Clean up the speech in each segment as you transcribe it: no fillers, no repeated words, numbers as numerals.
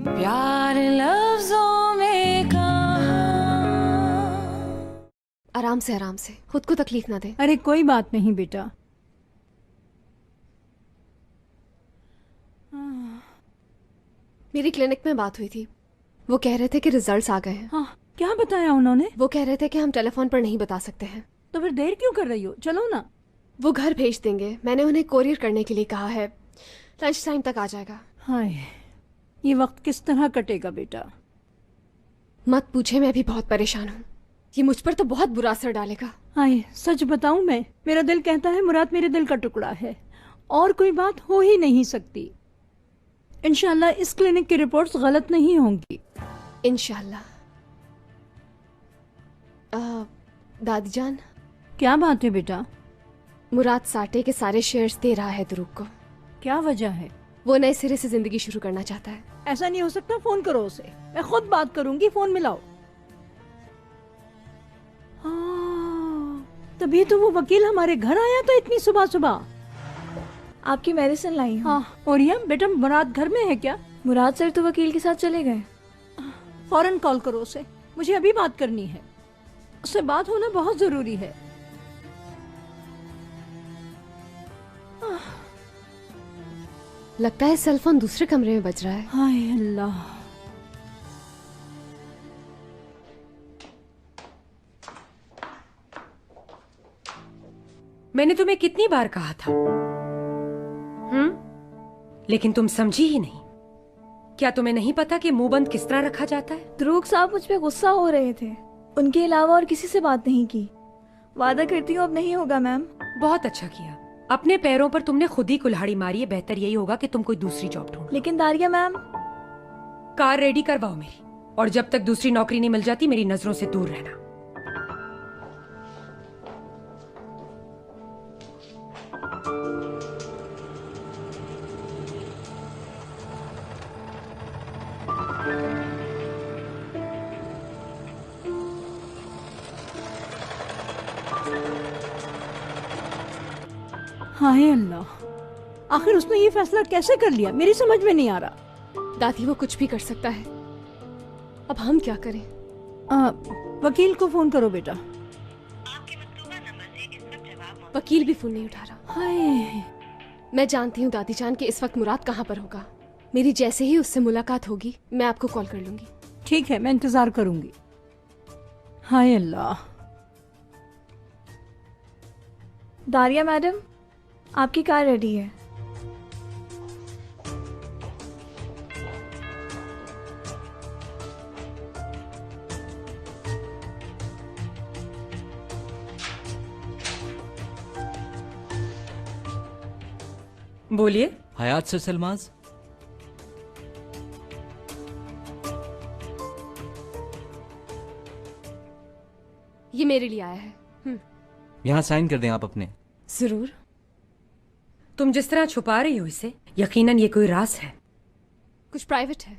प्यार लफ्जों में कहा। आराम से खुद को तकलीफ ना दे। अरे कोई बात नहीं बेटा। मेरी क्लिनिक में बात हुई थी, वो कह रहे थे कि रिजल्ट्स आ गए हैं। हाँ, क्या बताया उन्होंने? वो कह रहे थे कि हम टेलीफोन पर नहीं बता सकते हैं। तो फिर देर क्यों कर रही हो, चलो ना। वो घर भेज देंगे, मैंने उन्हें कोरियर करने के लिए कहा है, लंच टाइम तक आ जाएगा। हाय, ये वक्त किस तरह कटेगा बेटा? मत पूछे, मैं भी बहुत परेशान हूँ। ये मुझ पर तो बहुत बुरा असर डालेगा। हाय, सच बताऊं मैं, मेरा दिल कहता है मुराद मेरे दिल का टुकड़ा है और कोई बात हो ही नहीं सकती। इंशाल्लाह इस क्लिनिक की रिपोर्ट्स गलत नहीं होंगी। इंशाल्लाह। दादी जान, क्या बात है बेटा? मुराद साटे के सारे शेयर्स दे रहा है ध्रुव को। क्या वजह है? वो नए सिरे से जिंदगी शुरू करना चाहता है। ऐसा नहीं हो सकता, फोन करो उसे, मैं खुद बात करूंगी, फोन मिलाओ। हाँ, तभी तो वो वकील हमारे घर आया था इतनी सुबह सुबह। आपकी मेडिसिन लाई हूँ। हाँ, और ये बेटा मुराद घर में है क्या? मुराद सर तो वकील के साथ चले गए। फौरन कॉल करो उसे, मुझे अभी बात करनी है, उससे बात होना बहुत जरूरी है। लगता है सेल फोन दूसरे कमरे में बज रहा है। हाय अल्लाह। मैंने तुम्हें कितनी बार कहा था, लेकिन तुम समझी ही नहीं। क्या तुम्हें नहीं पता कि मुंह बंद किस तरह रखा जाता है? ध्रुव साहब मुझ पे गुस्सा हो रहे थे, उनके अलावा और किसी से बात नहीं की। वादा करती हूँ अब नहीं होगा मैम। बहुत अच्छा किया, अपने पैरों पर तुमने खुद ही कुल्हाड़ी मारी है। बेहतर यही होगा कि तुम कोई दूसरी जॉब ढूंढो। लेकिन दारिया मैम। कार रेडी करवाओ मेरी, और जब तक दूसरी नौकरी नहीं मिल जाती मेरी नजरों से दूर रहना। हाय अल्लाह, आखिर उसने ये फैसला कैसे कर लिया, मेरी समझ में नहीं आ रहा। दादी, वो कुछ भी कर सकता है, अब हम क्या करें? वकील को फोन करो बेटा। वकील भी फोन नहीं उठा रहा। हाय, मैं जानती हूँ दादी जान कि इस वक्त मुराद कहाँ पर होगा। मेरी जैसे ही उससे मुलाकात होगी मैं आपको कॉल कर लूंगी। ठीक है, मैं इंतजार करूंगी। हाय अल्लाह। दारिया मैडम, आपकी कार रेडी है। बोलिए। हयात से सलमाज। ये मेरे लिए आया है। यहाँ साइन कर दें आप अपने। जरूर। तुम जिस तरह छुपा रही हो इसे, यकीनन ये कोई राज है। कुछ प्राइवेट है।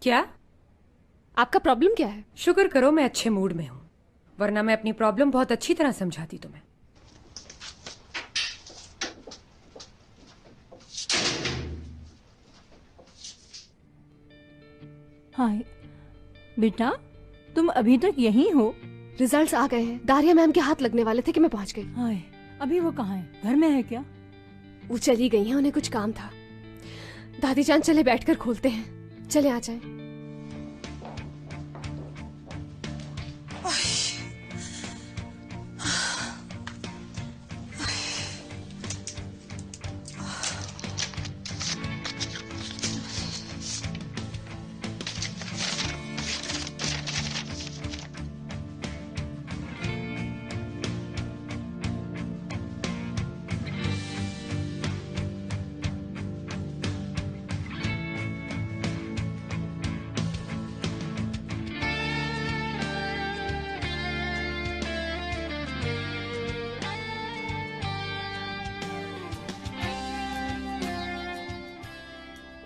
क्या? आपका प्रॉब्लम क्या है? शुक्र करो मैं अच्छे मूड में हूँ, वरना मैं अपनी प्रॉब्लम बहुत अच्छी तरह समझाती तुम्हें। हाय बेटा, तुम अभी तक यहीं हो? रिजल्ट्स आ गए हैं, दारिया मैम के हाथ लगने वाले थे कि मैं पहुंच गई। हाय, अभी वो कहाँ है? घर में है क्या? वो चली गई हैं, उन्हें कुछ काम था। दादी जान चले बैठकर खोलते हैं, चले आ जाएं।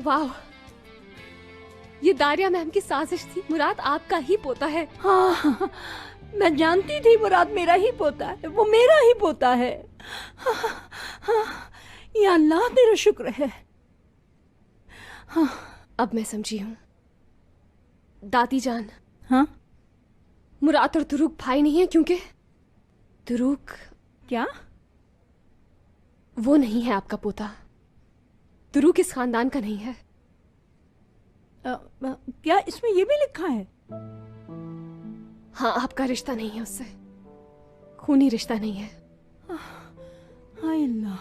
वाह, ये दारिया मैम की साजिश थी। मुराद आपका ही पोता है। हाँ, मैं जानती थी मुराद मेरा ही पोता है, वो मेरा ही पोता है। या अल्लाह तेरा शुक्र है। अब मैं समझी हूँ दादी जान, हाँ? मुराद और तुरुक भाई नहीं है क्योंकि तुरुक क्या? वो नहीं है आपका पोता। तुरुक इस खानदान का नहीं है। क्या इसमें ये भी लिखा है? हाँ, आपका रिश्ता नहीं है उससे, खूनी रिश्ता नहीं है। हाय अल्लाह।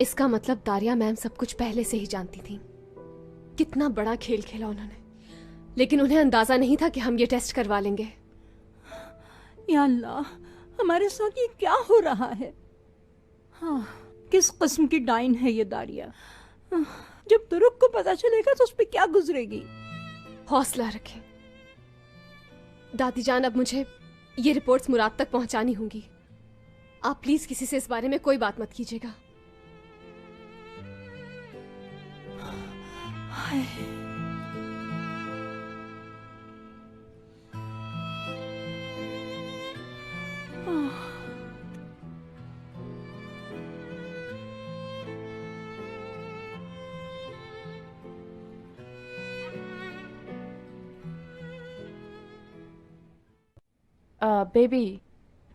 इसका मतलब दारिया मैम सब कुछ पहले से ही जानती थी। कितना बड़ा खेल खेला उन्होंने, लेकिन उन्हें अंदाजा नहीं था कि हम ये टेस्ट करवा लेंगे। या अल्लाह, हमारे साथ ये क्या हो रहा है? हाँ, किस किस्म की डाइन है ये दारिया? जब तुरुक को पता चलेगा तो उस पर क्या गुजरेगी? हौसला रखें दादी जान। अब मुझे ये रिपोर्ट्स मुराद तक पहुंचानी होंगी। आप प्लीज किसी से इस बारे में कोई बात मत कीजिएगा। हाय। बेबी,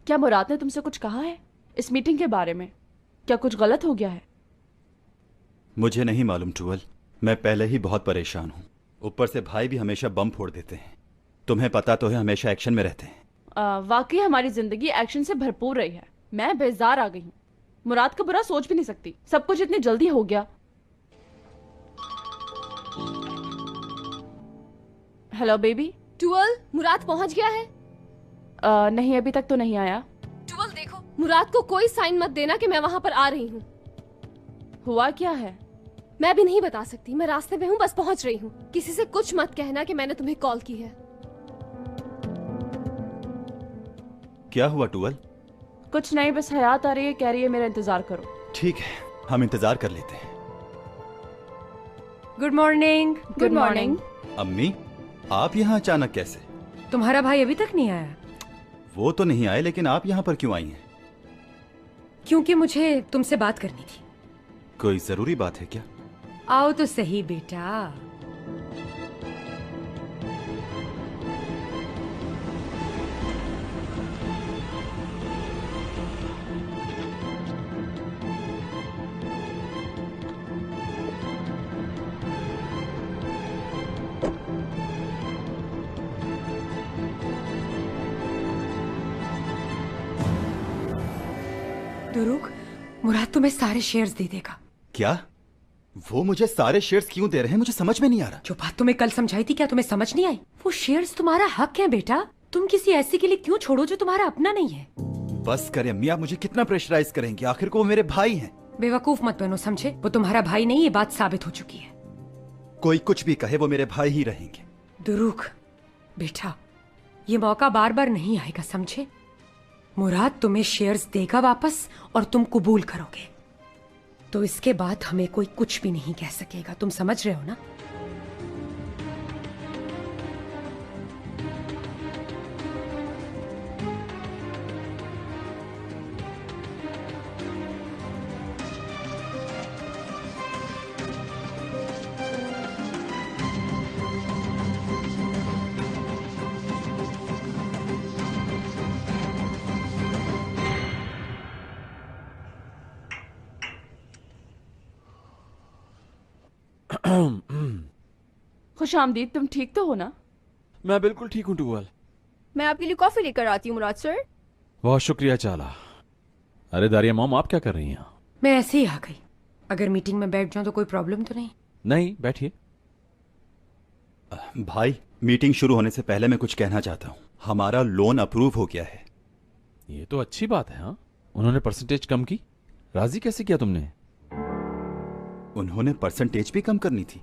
क्या मुराद ने तुमसे कुछ कहा है इस मीटिंग के बारे में? क्या कुछ गलत हो गया है? मुझे नहीं मालूम टूअल, मैं पहले ही बहुत परेशान हूँ। ऊपर से भाई भी हमेशा बम फोड़ देते हैं। तुम्हें पता तो है, हमेशा एक्शन में रहते हैं। वाकई हमारी जिंदगी एक्शन से भरपूर रही है। मैं बेजार आ गई हूँ। मुराद का बुरा सोच भी नहीं सकती। सब कुछ इतनी जल्दी हो गया। Hello baby. टुअल, मुराद पहुंच गया है? नहीं, अभी तक तो नहीं आया। टुअल देखो, मुराद को कोई साइन मत देना कि मैं वहां पर आ रही हूँ। हुआ क्या है? मैं भी नहीं बता सकती, मैं रास्ते में हूँ, बस पहुंच रही हूँ। किसी से कुछ मत कहना कि मैंने तुम्हें कॉल की है। क्या हुआ टूअल? कुछ नहीं, बस हयात आ रही है, कह रही है मेरा इंतजार करो। ठीक है, हम इंतजार कर लेते हैं। Good morning. Good morning. अम्मी, आप यहाँ अचानक कैसे? तुम्हारा भाई अभी तक नहीं आया? वो तो नहीं आए, लेकिन आप यहाँ पर क्यों आई हैं? क्योंकि मुझे तुमसे बात करनी थी। कोई जरूरी बात है क्या? आओ तो सही बेटा। दुरुक, मुराद तुम्हें सारे शेयर्स दे देगा। क्या? वो मुझे सारे शेयर्स क्यों दे रहे हैं? मुझे समझ में नहीं आ रहा। जो बात तुम्हें कल समझाई थी, क्या तुम्हें समझ नहीं आई? वो शेयर्स तुम्हारा हक है बेटा। तुम किसी ऐसी के लिए क्यों छोड़ो जो तुम्हारा अपना नहीं है? बस करें अम्मी, आप मुझे कितना प्रेशराइज करेंगे? आखिर को वो मेरे भाई हैं। बेवकूफ मत बनो, समझे? वो तुम्हारा भाई नहीं, ये बात साबित हो चुकी है। कोई कुछ भी कहे, वो मेरे भाई ही रहेंगे। दुरुक बेटा, ये मौका बार बार नहीं आएगा, समझे? मुराद तुम्हें शेयर्स देगा वापस और तुम कबूल करोगे, तो इसके बाद हमें कोई कुछ भी नहीं कह सकेगा। तुम समझ रहे हो ना? खुश आमदीद, तुम ठीक तो हो ना? मैं बिल्कुल ठीक हूँ टूअल। मैं आपके लिए कॉफी लेकर आती हूँ मुराद सर। बहुत शुक्रिया चाला। अरे दारिया मॉम, आप क्या कर रही हैं? मैं ऐसे ही आ गई। अगर मीटिंग में बैठ जाऊं तो कोई प्रॉब्लम तो नहीं? नहीं, बैठिए। भाई, मीटिंग शुरू होने से पहले मैं कुछ कहना चाहता हूँ। हमारा लोन अप्रूव हो गया है। ये तो अच्छी बात है। हाँ, उन्होंने परसेंटेज कम की? राजी कैसे किया तुमने? उन्होंने परसेंटेज भी कम करनी थी?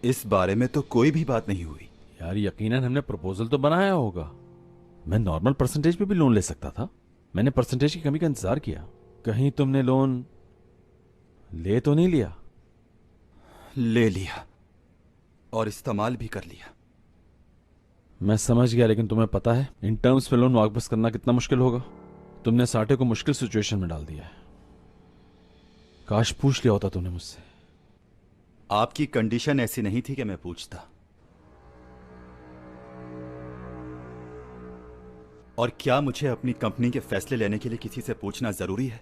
इस बारे में तो कोई भी बात नहीं हुई। यार, यकीनन हमने प्रपोजल तो बनाया होगा। मैं नॉर्मल परसेंटेज पे भी लोन ले सकता था। मैंने परसेंटेज की कमी का इंतजार किया। कहीं तुमने लोन ले तो नहीं लिया? ले लिया, और इस्तेमाल भी कर लिया। मैं समझ गया, लेकिन तुम्हें पता है इन टर्म्स पे लोन वापस करना कितना मुश्किल होगा। तुमने साटे को मुश्किल सिचुएशन में डाल दिया है। काश पूछ लिया होता तुमने मुझसे। आपकी कंडीशन ऐसी नहीं थी कि मैं पूछता। और क्या मुझे अपनी कंपनी के फैसले लेने के लिए किसी से पूछना जरूरी है?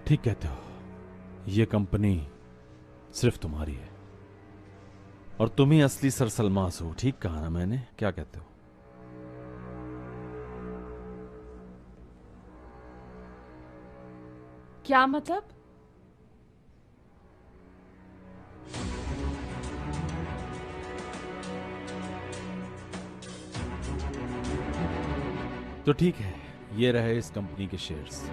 ठीक कहते हो, ये कंपनी सिर्फ तुम्हारी है और तुम ही असली सरसलमास हो। ठीक कहा ना मैंने? क्या कहते हो? क्या मतलब? तो ठीक है, ये रहे इस कंपनी के शेयर्स।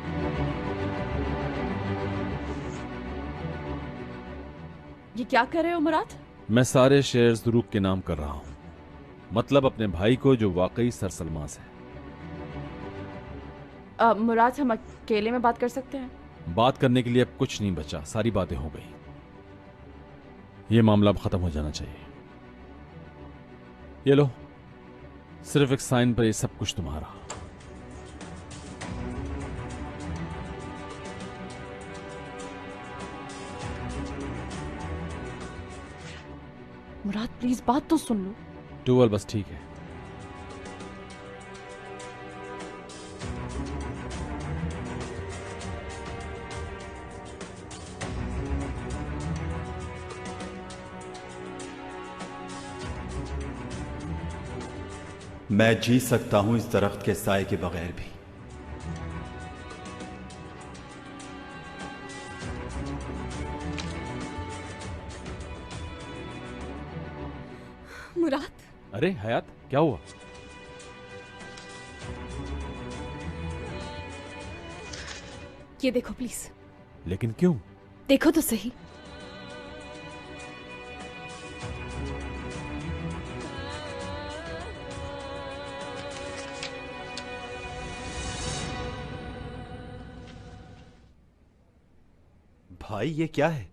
ये क्या कर रहे हो मुराद? मैं सारे शेयर्स दुरूक के नाम कर रहा हूं, मतलब अपने भाई को जो वाकई सरसलमास है। मुराद, हम अकेले में बात कर सकते हैं? बात करने के लिए अब कुछ नहीं बचा, सारी बातें हो गई। ये मामला अब खत्म हो जाना चाहिए। ये लो, सिर्फ एक साइन पर ये सब कुछ तुम्हारा। मुराद प्लीज बात तो सुन लो। टूवल बस ठीक है। मैं जी सकता हूं इस दरख्त के साए के बगैर भी। मुराद, अरे हयात, क्या हुआ? ये देखो प्लीज। लेकिन क्यों? देखो तो सही। भाई ये क्या है?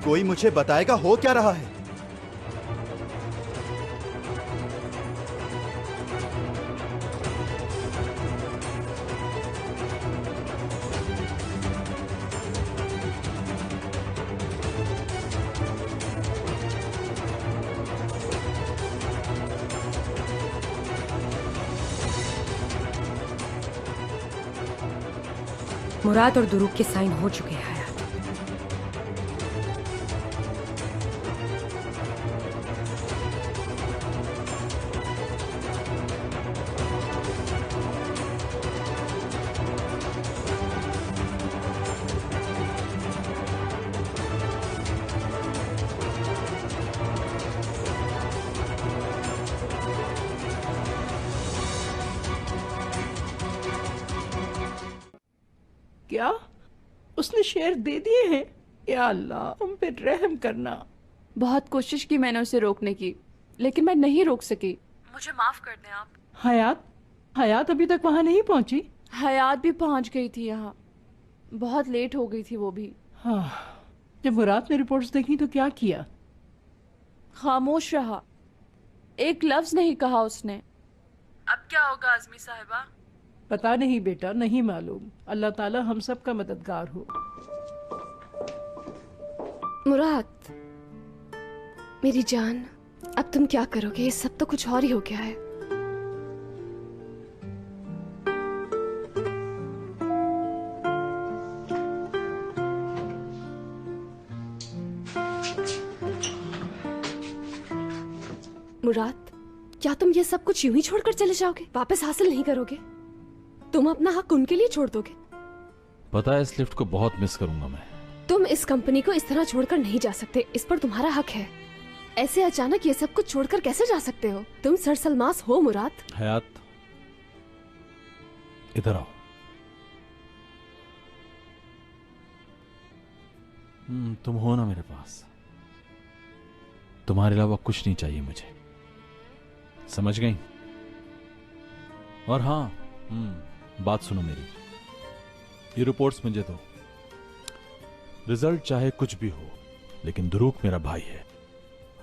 कोई मुझे बताएगा हो क्या रहा है? मुराद और दुरूक के साइन हो चुके हैं। क्या उसने शेयर दे दिए हैं? या अल्लाह, हम पे रहम करना। बहुत कोशिश की मैंने उसे रोकने की, लेकिन मैं नहीं रोक सकी। मुझे माफ कर दें आप। हयात, हयात अभी तक वहां नहीं पहुंची? हयात भी पहुंच गई थी यहाँ, बहुत लेट हो गई थी वो भी। हाँ, जब मुराद ने रिपोर्ट्स देखी तो क्या किया? खामोश रहा, एक लफ्ज नहीं कहा उसने। अब क्या होगा आजमी साहिबा? पता नहीं बेटा, नहीं मालूम। अल्लाह ताला हम सब का मददगार हो। मुराद, मेरी जान, अब तुम क्या करोगे? ये सब तो कुछ और ही हो गया है। मुराद, क्या तुम ये सब कुछ यूं ही छोड़कर चले जाओगे? वापस हासिल नहीं करोगे? तुम अपना हक उनके लिए छोड़ दोगे? पता है इस लिफ्ट को बहुत मिस करूंगा मैं। तुम इस कंपनी को इस तरह छोड़कर नहीं जा सकते, इस पर तुम्हारा हक है। ऐसे अचानक ये सब कुछ छोड़कर कैसे जा सकते हो? तुम सर सलमास हो मुराद। हयात, इधर आओ। तुम हो ना मेरे पास, तुम्हारे अलावा कुछ नहीं चाहिए मुझे, समझ गई? और हाँ, बात सुनो मेरी, ये रिपोर्ट्स मुझे दो। रिजल्ट चाहे कुछ भी हो, लेकिन दुरूक मेरा भाई है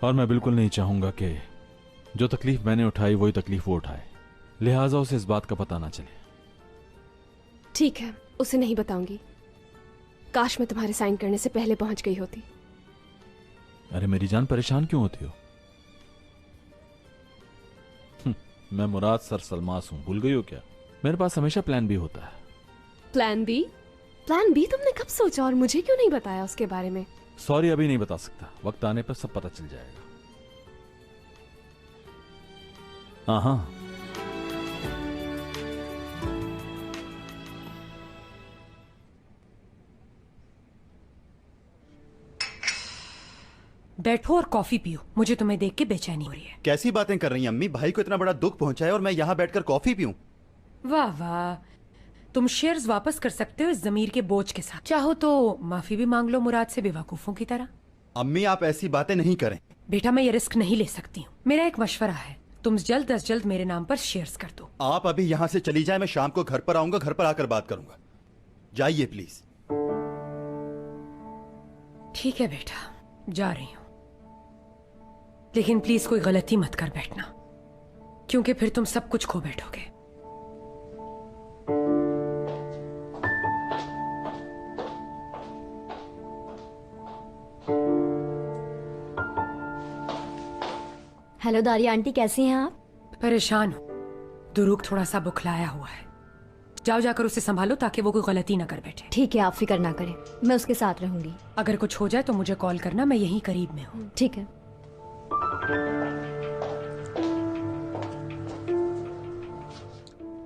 और मैं बिल्कुल नहीं चाहूंगा कि जो तकलीफ मैंने उठाई वही तकलीफ वो उठाए, लिहाजा उसे इस बात का पता ना चले। ठीक है, उसे नहीं बताऊंगी। काश मैं तुम्हारे साइन करने से पहले पहुंच गई होती। अरे मेरी जान, परेशान क्यों होती हो? मैं मुराद सर सलमास हूं, भूल गई हो क्या? मेरे पास हमेशा प्लान बी होता है। Plan B? प्लान बी तुमने कब सोचा और मुझे क्यों नहीं बताया उसके बारे में? सॉरी, अभी नहीं बता सकता, वक्त आने पर सब पता चल जाएगा। हाँ, बैठो और कॉफी पियो, मुझे तुम्हें देख के बेचैनी हो रही है। कैसी बातें कर रही हैं अम्मी? भाई को इतना बड़ा दुख पहुंचा है और मैं यहाँ बैठकर कॉफी पीऊं? वाह वाह, तुम शेयर्स वापस कर सकते हो इस जमीर के बोझ के साथ। चाहो तो माफी भी मांग लो मुराद से, बेवकूफों की तरह। अम्मी आप ऐसी बातें नहीं करें। बेटा मैं ये रिस्क नहीं ले सकती हूँ। मेरा एक मशवरा है, तुम जल्द अज जल्द मेरे नाम पर शेयर्स कर दो। आप अभी यहाँ से चली जाए, मैं शाम को घर पर आऊंगा, घर पर आकर बात करूंगा। जाइए प्लीज। ठीक है बेटा, जा रही हूँ, लेकिन प्लीज कोई गलती मत कर बैठना, क्योंकि फिर तुम सब कुछ खो बैठोगे। हेलो दारिया आंटी, कैसी हैं आप? परेशान हूँ, दुरूक थोड़ा सा बुखलाया हुआ है। जाओ जाकर उसे संभालो ताकि वो कोई गलती ना कर बैठे। ठीक है, आप फिक्र ना करें, मैं उसके साथ रहूंगी। अगर कुछ हो जाए तो मुझे कॉल करना, मैं यहीं करीब में हूँ। ठीक है।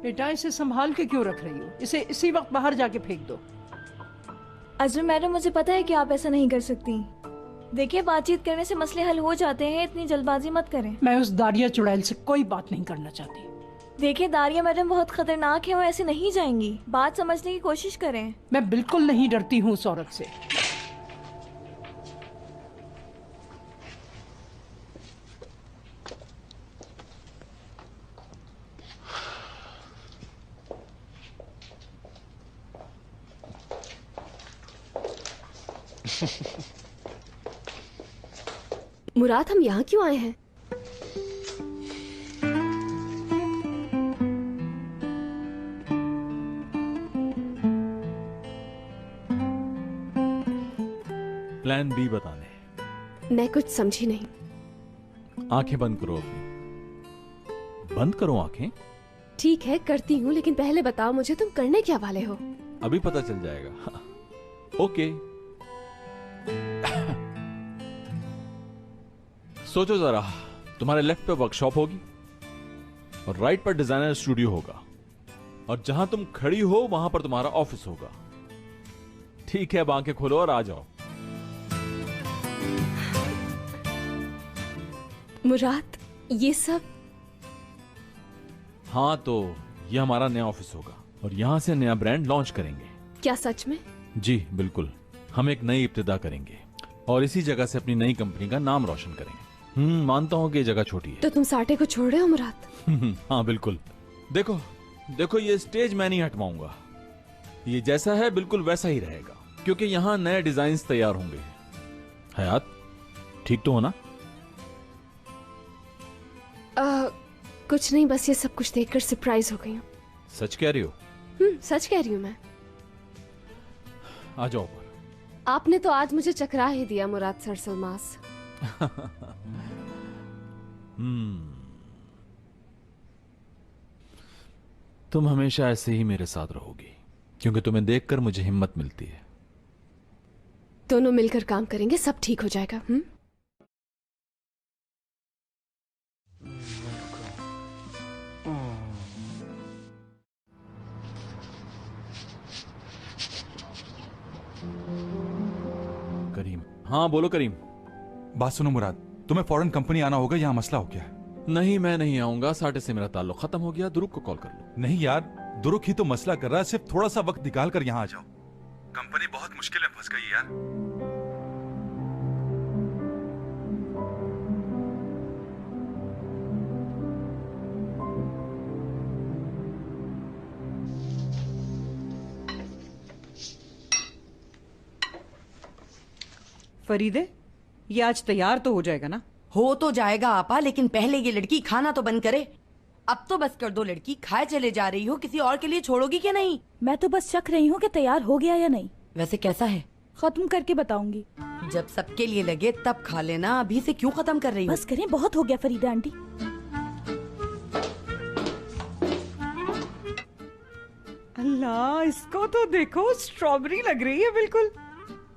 बेटा इसे संभाल के क्यों रख रही हो? इसे इसी वक्त बाहर जाके फेंक दो। अजर मैडम, मुझे पता है कि आप ऐसा नहीं कर सकती। देखिए, बातचीत करने से मसले हल हो जाते हैं, इतनी जल्दबाजी मत करें। मैं उस दारिया चुड़ैल से कोई बात नहीं करना चाहती। देखिए दारिया मैडम बहुत खतरनाक है, वो ऐसे नहीं जाएंगी। बात समझने की कोशिश करें। मैं बिल्कुल नहीं डरती हूँ उस औरत से। मुराद, हम यहाँ क्यों आए हैं? प्लान बी बताने। मैं कुछ समझी नहीं। आंखें बंद करो अपनी, बंद करो आंखें। ठीक है, करती हूँ, लेकिन पहले बताओ मुझे तुम करने क्या वाले हो? अभी पता चल जाएगा। ओके। सोचो जरा, तुम्हारे लेफ्ट पे वर्कशॉप होगी और राइट पर डिजाइनर स्टूडियो होगा, और जहां तुम खड़ी हो वहां पर तुम्हारा ऑफिस होगा। ठीक है, अब आंखें खोलो और आ जाओ। मुराद, ये सब? हाँ, तो ये हमारा नया ऑफिस होगा और यहां से नया ब्रांड लॉन्च करेंगे। क्या सच में? जी बिल्कुल, हम एक नई इब्तिदा करेंगे और इसी जगह से अपनी नई कंपनी का नाम रोशन करेंगे। मानता हूं कि ये जगह छोटी है। तो तुम साटे को छोड़ रहे हो मुराद? हाँ बिल्कुल। देखो देखो, ये स्टेज मैं नहीं हटवाऊंगा, ये जैसा है बिल्कुल वैसा ही रहेगा, क्योंकि यहाँ नए डिजाइन्स तैयार होंगे। हयात, ठीक तो हो ना? कुछ नहीं, बस ये सब कुछ देखकर सरप्राइज हो गई हूँ। सच कह रही हो? सच कह रही हूँ मैं। आ जाओ ऊपर। आपने तो आज मुझे चकरा ही दिया मुराद सर सलमास। तुम हमेशा ऐसे ही मेरे साथ रहोगी, क्योंकि तुम्हें देखकर मुझे हिम्मत मिलती है। दोनों मिलकर काम करेंगे, सब ठीक हो जाएगा। हाँ बोलो करीम। बात सुनो मुराद, तुम्हें फौरन कंपनी आना होगा, यहाँ मसला हो गया है। नहीं मैं नहीं आऊंगा, साटे से मेरा ताल्लुक खत्म हो गया। दुरुक को कॉल कर लो। नहीं यार, दुरुक ही तो मसला कर रहा है, सिर्फ थोड़ा सा वक्त निकाल कर यहाँ आ जाओ। कंपनी बहुत मुश्किल में फंस गई यार। फरीदे, ये आज तैयार तो हो जाएगा ना? हो तो जाएगा आपा, लेकिन पहले ये लड़की खाना तो बंद करे। अब तो बस कर दो लड़की, खाए चले जा रही हो, किसी और के लिए छोड़ोगी क्या? नहीं, मैं तो बस शक रही हूँ कि तैयार हो गया या नहीं। वैसे कैसा है? खत्म करके बताऊंगी। जब सबके लिए लगे तब खा लेना, अभी से क्यों खत्म कर रही हो? बस करें, बहुत हो गया फरीदा आंटी। अल्लाह, इसको तो देखो, स्ट्रॉबेरी लग रही है बिल्कुल।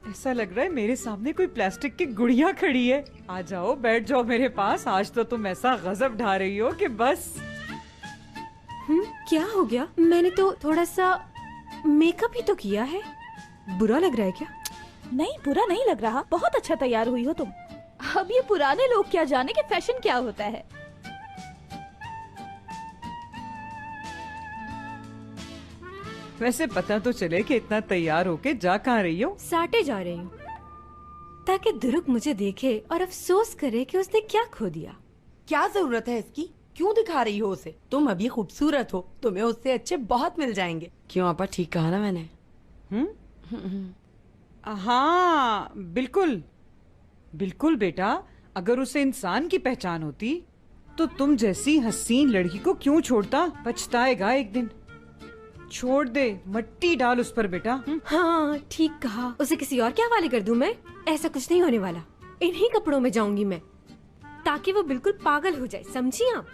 ऐसा लग रहा है मेरे सामने कोई प्लास्टिक की गुड़िया खड़ी है। आ जाओ, बैठ जाओ मेरे पास। आज तो तुम ऐसा गजब ढा रही हो कि बस। क्या हो गया? मैंने तो थोड़ा सा मेकअप ही तो किया है। बुरा लग रहा है क्या? नहीं, बुरा नहीं लग रहा, बहुत अच्छा तैयार हुई हो तुम। अब ये पुराने लोग क्या जाने कि फैशन क्या होता है। वैसे पता तो चले कि इतना तैयार होके जा कहाँ रही हो? साटे जा रही हूँ ताकि दुरुक मुझे देखे और अफसोस करे कि उसने क्या खो दिया। क्या जरूरत है इसकी? क्यों दिखा रही हो उसे? तुम अभी खूबसूरत हो, तुम्हें उससे अच्छे बहुत मिल जाएंगे। क्यों आपा, ठीक कहा ना मैंने? हाँ बिल्कुल बिल्कुल बेटा, अगर उसे इंसान की पहचान होती तो तुम जैसी हसीन लड़की को क्यों छोड़ता? पछताएगा एक दिन। छोड़ दे, मट्टी डाल उस पर बेटा। हाँ ठीक कहा, उसे किसी और के हवाले कर दूं मैं? ऐसा कुछ नहीं होने वाला। इन्हीं कपड़ों में जाऊंगी मैं, ताकि वो बिल्कुल पागल हो जाए, समझी आप?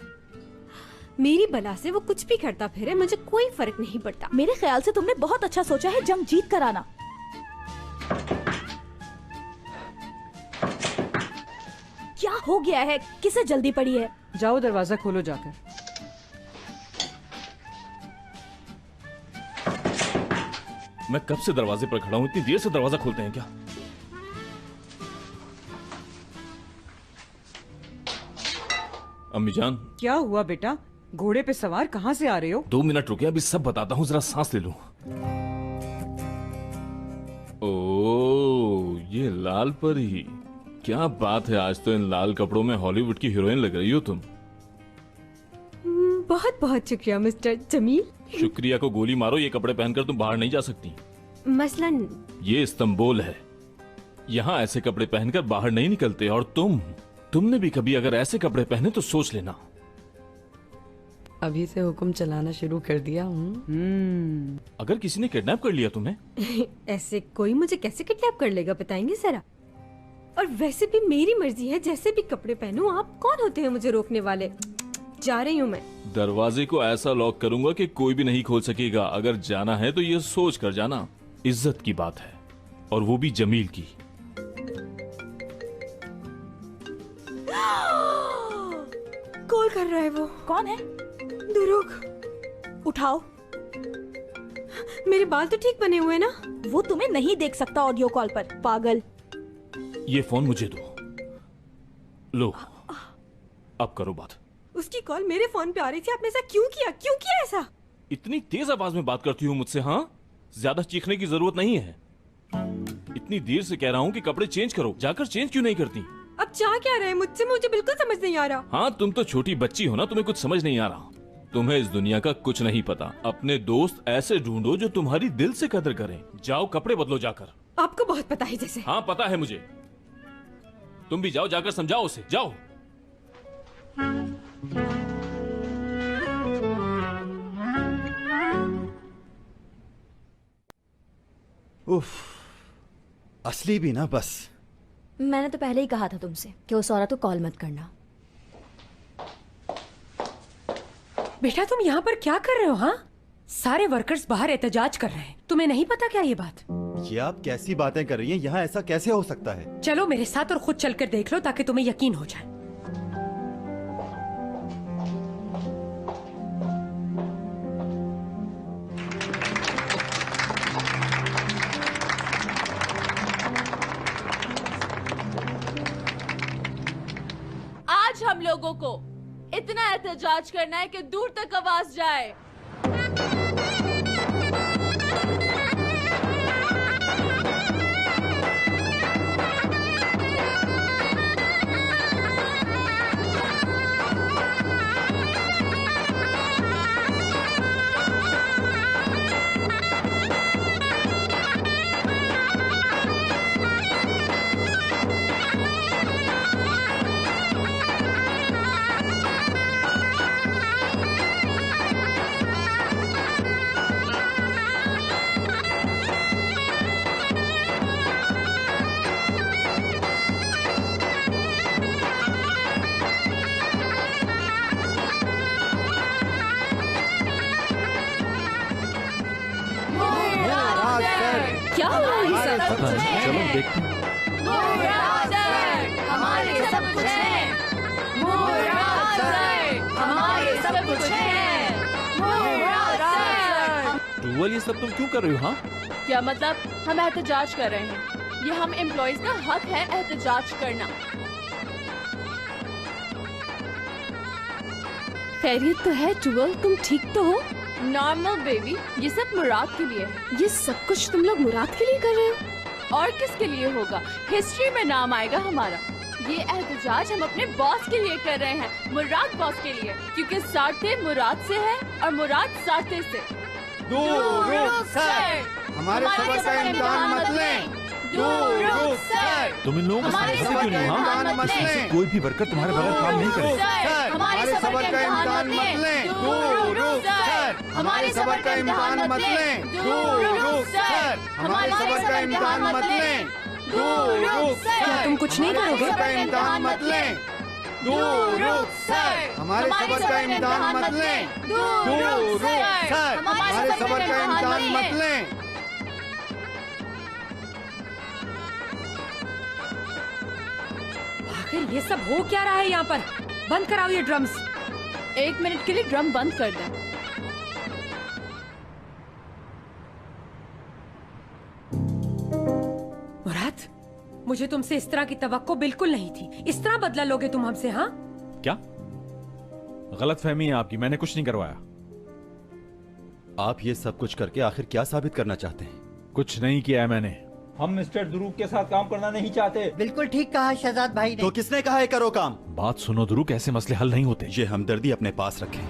मेरी बला से वो कुछ भी करता फिरे, मुझे कोई फर्क नहीं पड़ता। मेरे ख्याल से तुमने बहुत अच्छा सोचा है, जंग जीत कर आना। क्या हो गया है? किसे जल्दी पड़ी है? जाओ दरवाजा खोलो जाकर। मैं कब से दरवाजे पर खड़ा हूँ, इतनी देर से दरवाजा खोलते हैं क्या? अम्मी जान। क्या हुआ बेटा? घोड़े पे सवार कहाँ से आ रहे हो? 2 मिनट रुकिए, अभी सब बताता हूँ, जरा सांस ले लूं। ओह, ये लाल परी, क्या बात है, आज तो इन लाल कपड़ों में हॉलीवुड की हीरोइन लग रही हो तुम। बहुत बहुत शुक्रिया मिस्टर जमील। शुक्रिया को गोली मारो, ये कपड़े पहनकर तुम बाहर नहीं जा सकती। मसलन ये इस्तांबुल है, यहाँ ऐसे कपड़े पहनकर बाहर नहीं निकलते। और तुमने भी कभी अगर ऐसे कपड़े पहने तो सोच लेना। अभी से हुक्म चलाना शुरू कर दिया। अगर किसी ने किडनैप कर लिया तुम्हें? ऐसे कोई मुझे कैसे किडनैप कर लेगा, बताएंगे जरा? और वैसे भी मेरी मर्जी है, जैसे भी कपड़े पहनूं। आप कौन होते हैं मुझे रोकने वाले? जा रही हूँ मैं। दरवाजे को ऐसा लॉक करूंगा कि कोई भी नहीं खोल सकेगा। अगर जाना है तो ये सोच कर जाना, इज्जत की बात है, और वो भी जमील की। कॉल कर रहा है वो। कौन है? दुरुक। उठाओ। मेरे बाल तो ठीक बने हुए ना? वो तुम्हें नहीं देख सकता ऑडियो कॉल पर, पागल। ये फोन मुझे दो। लो, अब करो बात। उसकी कॉल मेरे फोन पे आ रही थी, आपने ऐसा क्यों किया? क्यों किया ऐसा? इतनी तेज आवाज में बात करती हूँ मुझसे? हाँ, ज्यादा चीखने की जरूरत नहीं है। इतनी देर से कह रहा हूँ कि कपड़े चेंज करो, जाकर चेंज क्यों नहीं करती? अब चाह क्या रहे मुझसे? मुझे बिल्कुल समझ नहीं आ रहा। हाँ, तुम तो छोटी बच्ची हो ना, तुम्हें कुछ समझ नहीं आ रहा। तुम्हें इस दुनिया का कुछ नहीं पता। अपने दोस्त ऐसे ढूंढो जो तुम्हारी दिल से कदर करें। जाओ कपड़े बदलो जाकर। आपको बहुत पता है जैसे। हाँ पता है मुझे। तुम भी जाओ, जाकर समझाओ उसे, जाओ। उफ, असली भी ना बस। मैंने तो पहले ही कहा था तुमसे कि उस औरत को कॉल मत करना। बेटा तुम यहाँ पर क्या कर रहे हो? हाँ, सारे वर्कर्स बाहर एहतजाज कर रहे हैं, तुम्हें नहीं पता क्या ये बात? ये आप कैसी बातें कर रही हैं? यहाँ ऐसा कैसे हो सकता है? चलो मेरे साथ और खुद चलकर देख लो ताकि तुम्हें यकीन हो जाए। हम लोगों को इतना एहतजाज करना है कि दूर तक आवाज जाए। क्या हो रहा है सब? पता नहीं, चलो देखते हैं। हमारे सब कुछ है। हमारे सब कुछ है। टूवल, ये सब तुम क्यों कर रही हो? हाँ, क्या मतलब? हम एहतजाज कर रहे हैं। ये हम एम्प्लॉइज का हक है एहतजाज करना। खैरियत तो है टूवल, तुम ठीक तो हो? नॉर्मल बेबी, ये सब मुराद के लिए है। ये सब कुछ तुम लोग मुराद के लिए कर रहे हो? और किसके लिए होगा? हिस्ट्री में नाम आएगा हमारा। ये एहतजाज हम अपने बॉस के लिए कर रहे हैं, मुराद बॉस के लिए, क्योंकि सारते मुराद से है और मुराद सारते से। हमारे सबर का इम्तिहान मत लें। तुम इन लोगों को समझते क्यों नहीं? हाँ, इसमें से कोई भी वर्कर तुम्हारे बगैर काम नहीं करेगा। हमारे सबर का इम्तिहान मत लें। हमारे सबर का इम्तिहान मत लें। हमारे सबर का इम्तिहान मत लें। क्या तुम कुछ नहीं करोगे? का इम्तिहान मत लें। हमारे सबर का इम्तिहान मत लें। हमारे सबर का इम्तिहान मत लें। आखिर ये सब हो क्या रहा है यहाँ पर? बंद कराओ ये ड्रम्स। 1 मिनट के लिए ड्रम बंद कर दें। मुराद, मुझे तुमसे इस तरह की तवक्को बिल्कुल नहीं थी। इस तरह बदला लोगे तुम हमसे? हाँ, क्या गलत फहमी है आपकी? मैंने कुछ नहीं करवाया। आप ये सब कुछ करके आखिर क्या साबित करना चाहते हैं? कुछ नहीं किया है मैंने। हम मिस्टर दुरूक के साथ काम करना नहीं चाहते। बिल्कुल ठीक कहा शहजाद भाई ने। तो किसने कहा है करो काम? बात सुनो दुरूक, ऐसे मसले हल नहीं होते। ये हमदर्दी अपने पास रखें।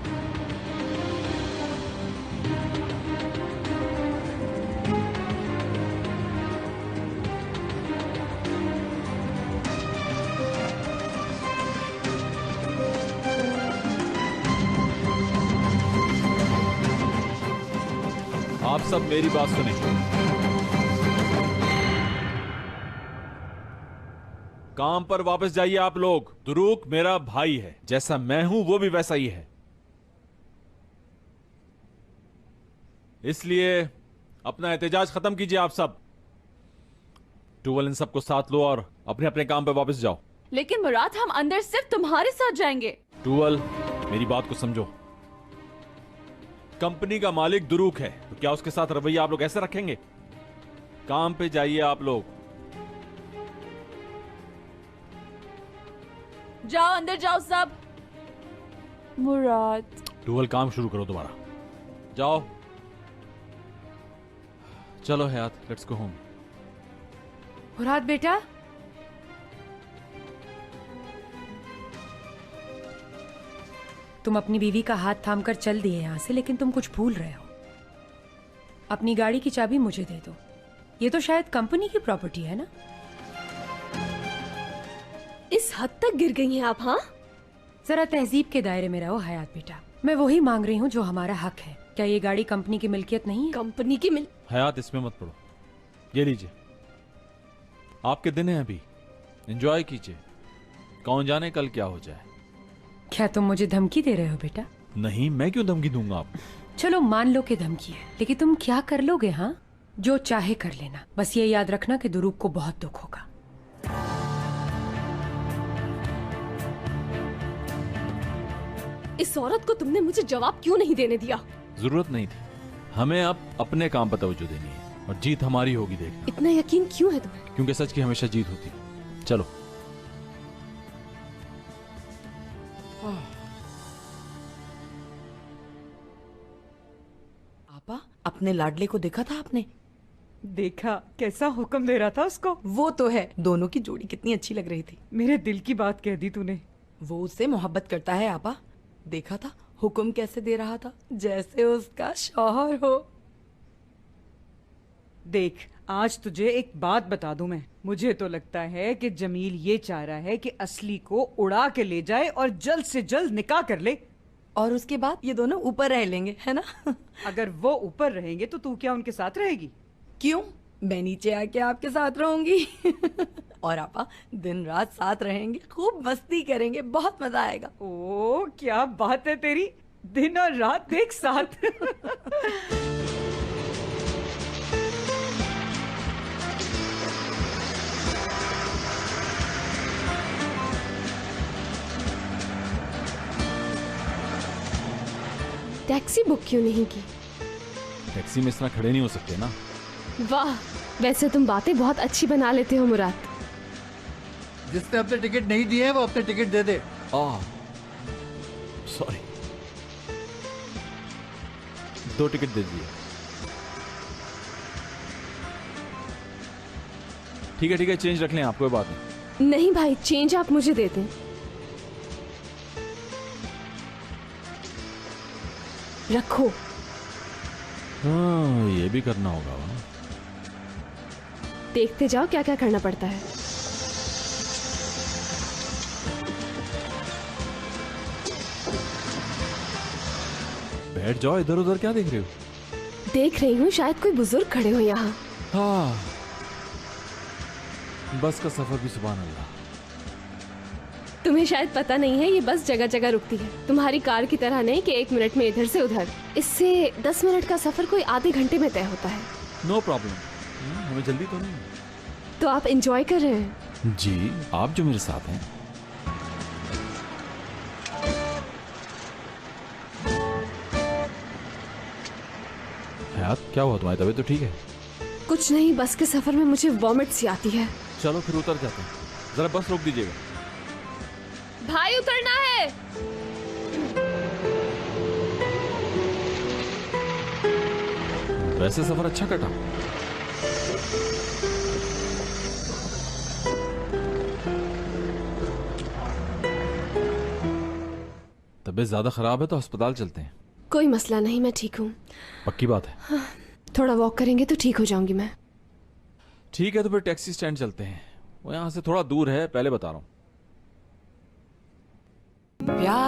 आप सब मेरी बात सुने। काम पर वापस जाइए आप लोग। दुरूक मेरा भाई है, जैसा मैं हूं वो भी वैसा ही है। इसलिए अपना एहतजाज खत्म कीजिए आप सब। टूवल, इन सबको साथ लो और अपने अपने काम पर वापस जाओ। लेकिन मुराद, हम अंदर सिर्फ तुम्हारे साथ जाएंगे। टूवल, मेरी बात को समझो। कंपनी का मालिक दुरूक है, तो क्या उसके साथ रवैया आप लोग ऐसे रखेंगे? काम पे जाइए आप लोग। जाओ, अंदर जाओ सब। मुराद, टूवल, काम शुरू करो दोबारा। जाओ, चलो हयात, लेट्स गो होम। मुराद बेटा, तुम अपनी बीवी का हाथ थामकर चल दिए यहां से, लेकिन तुम कुछ भूल रहे हो। अपनी गाड़ी की चाबी मुझे दे दो। ये तो शायद कंपनी की प्रॉपर्टी है ना? इस हद तक गिर गई हैं आप? हाँ, जरा तहजीब के दायरे में रहो हयात बेटा। मैं वही मांग रही हूँ जो हमारा हक है। क्या ये गाड़ी कंपनी की मिल्कियत नहीं है? कंपनी की हयात, इसमें मत पड़ो। ये लीजिए, आपके दिन है अभी, एंजॉय कीजिए। कौन जाने कल क्या हो जाए। क्या तुम मुझे धमकी दे रहे हो बेटा? नहीं, मैं क्यों धमकी दूंगा आपको? चलो मान लो कि धमकी है, लेकिन तुम क्या कर लोगे? हाँ, जो चाहे कर लेना। बस ये याद रखना कि दुरूक को बहुत दुख होगा। इस औरत को तुमने मुझे जवाब क्यों नहीं देने दिया? जरूरत नहीं थी। हमें अब अपने काम पर तवज्जो देनी है और जीत हमारी होगी। देखना। इतना यकीन क्यों है तुम्हें? क्योंकि सच की हमेशा जीत होती है। चलो। आपा, अपने लाडले को देखा था आपने? देखा, कैसा हुक्म दे रहा था उसको। वो तो है, दोनों की जोड़ी कितनी अच्छी लग रही थी। मेरे दिल की बात कह दी तूने। वो उससे मोहब्बत करता है आपा। देखा था हुक्म कैसे दे रहा था, जैसे उसका शौहर हो। देख, आज तुझे एक बात बता दूं मैं। मुझे तो लगता है कि जमील ये चाह रहा है कि असली को उड़ा के ले जाए और जल्द से जल्द निकाह कर ले, और उसके बाद ये दोनों ऊपर रह लेंगे, है ना? अगर वो ऊपर रहेंगे तो तू क्या उनके साथ रहेगी? क्यों, मैं नीचे आके आपके साथ रहूंगी। और आपा दिन रात साथ रहेंगे, खूब मस्ती करेंगे, बहुत मजा आएगा। ओ क्या बात है तेरी, दिन और रात देख साथ। टैक्सी बुक क्यों नहीं की? टैक्सी में इस तरह खड़े नहीं हो सकते ना। वाह, वैसे तुम बातें बहुत अच्छी बना लेते हो मुराद। जिसने अपने टिकट नहीं दिए हैं वो अपने टिकट दे दे। सॉरी, 2 टिकट दे दिए। ठीक है, चेंज रख लें आप, कोई बात नहीं। नहीं भाई, चेंज आप मुझे दे दें। रखो। हाँ, ये भी करना होगा। देखते जाओ क्या क्या करना पड़ता है। बैठ जाओ, इधर उधर क्या देख रहे हो? देख रही हूँ शायद कोई बुजुर्ग खड़े हो यहाँ। हाँ, बस का सफर भी सुभान अल्लाह। तुम्हें शायद पता नहीं है, ये बस जगह जगह रुकती है। तुम्हारी कार की तरह नहीं कि 1 मिनट में इधर से उधर। इससे 10 मिनट का सफर कोई आधे घंटे में तय होता है। नो प्रॉब्लम, हमें जल्दी तो नहीं है। तो आप एंजॉय कर रहे हैं? जी, आप जो मेरे साथ हैं। हयात, क्या हुआ, तुम्हारी तबीयत तो ठीक है? कुछ नहीं, बस के सफर में मुझे वॉमिट सी आती है। चलो फिर उतर जाते हैं, जरा बस रोक दीजिएगा। भाई उतरना है। वैसे सफर अच्छा कटा। तबीयत ज्यादा खराब है तो अस्पताल चलते हैं। कोई मसला नहीं, मैं ठीक हूँ। पक्की बात है? हाँ, थोड़ा वॉक करेंगे तो ठीक हो जाऊंगी मैं। ठीक है, तो फिर टैक्सी स्टैंड चलते हैं। वो यहाँ से थोड़ा दूर है, पहले बता रहा हूँ। प्यार